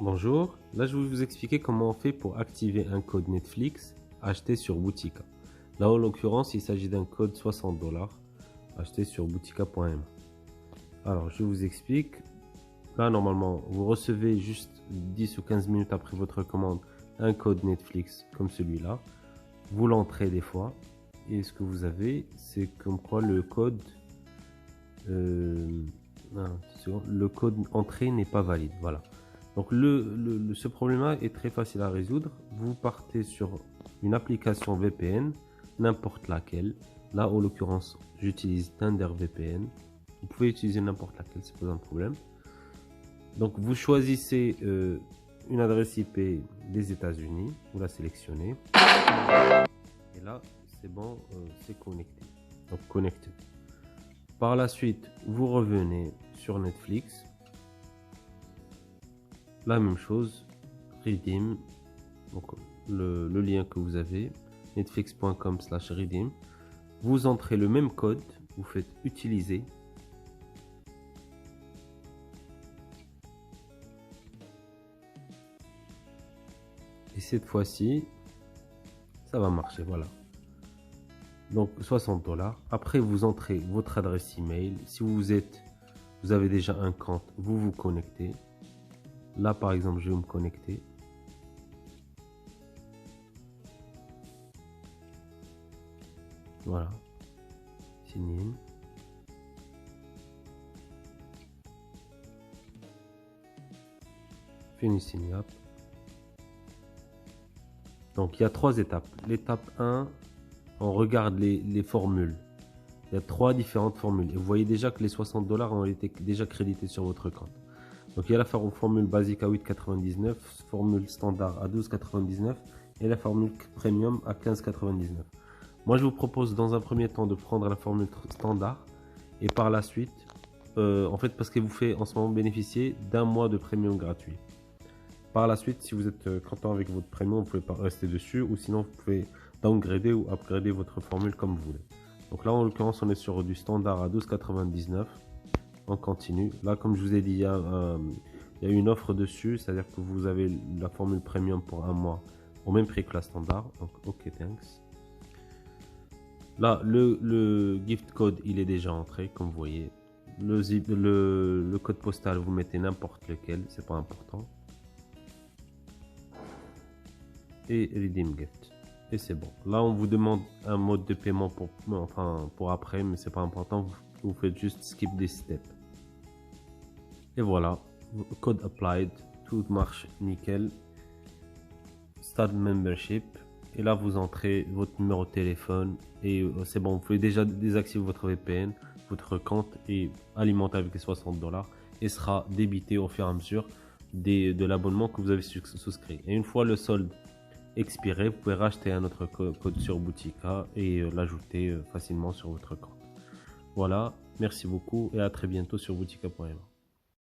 Bonjour, là je vais vous expliquer comment on fait pour activer un code Netflix acheté sur Boutika. Là en l'occurrence il s'agit d'un code 60$ acheté sur boutika.m. Alors je vous explique. Là normalement vous recevez juste 10 ou 15 minutes après votre commande un code Netflix comme celui-là. Vous l'entrez des fois et ce que vous avez c'est comme quoi le code entrée n'est pas valide. Voilà. Donc ce problème-là est très facile à résoudre. Vous partez sur une application VPN, n'importe laquelle. Là, en l'occurrence, j'utilise TunderVPN. Vous pouvez utiliser n'importe laquelle, c'est pas un problème. Donc, vous choisissez une adresse IP des États-Unis. Vous la sélectionnez. Et là, c'est bon, c'est connecté. Donc, connecté. Par la suite, vous revenez sur Netflix. La même chose, redeem, donc le lien que vous avez, netflix.com/redeem. Vous entrez le même code, vous faites utiliser. Et cette fois-ci, ça va marcher, voilà. Donc 60$. Après, vous entrez votre adresse email. Si vous avez déjà un compte, vous vous connectez. Là, par exemple, je vais me connecter. Voilà. Sign in. Finish sign up. Donc, il y a 3 étapes. L'étape 1, on regarde les formules. Il y a 3 différentes formules. Et vous voyez déjà que les 60$ ont été déjà crédités sur votre compte. Donc il y a la formule basique à 8,99, formule standard à 12,99 et la formule premium à 15,99. Moi je vous propose dans un premier temps de prendre la formule standard et par la suite, en fait parce qu'elle vous fait en ce moment bénéficier d'un mois de premium gratuit. Par la suite, si vous êtes content avec votre premium, vous pouvez pas rester dessus ou sinon vous pouvez downgrader ou upgrader votre formule comme vous voulez. Donc là en l'occurrence on est sur du standard à 12,99. On continue. Là, comme je vous ai dit, il y a une offre dessus, c'est-à-dire que vous avez la formule premium pour un mois au même prix que la standard. Donc, ok, thanks. Là, le gift code, il est déjà entré, comme vous voyez. Le code postal, vous mettez n'importe lequel, c'est pas important. Et redeem gift. Et c'est bon. Là, on vous demande un mode de paiement pour après, mais c'est pas important. Vous faites juste skip des steps. Et voilà, code applied, tout marche nickel. Start membership. Et là, vous entrez votre numéro de téléphone et c'est bon. Vous pouvez déjà désactiver votre VPN, votre compte et alimenter avec les 60$ et sera débité au fur et à mesure de l'abonnement que vous avez souscrit. Et une fois le solde expiré, vous pouvez racheter un autre code sur Boutika et l'ajouter facilement sur votre compte. Voilà, merci beaucoup et à très bientôt sur boutika.m.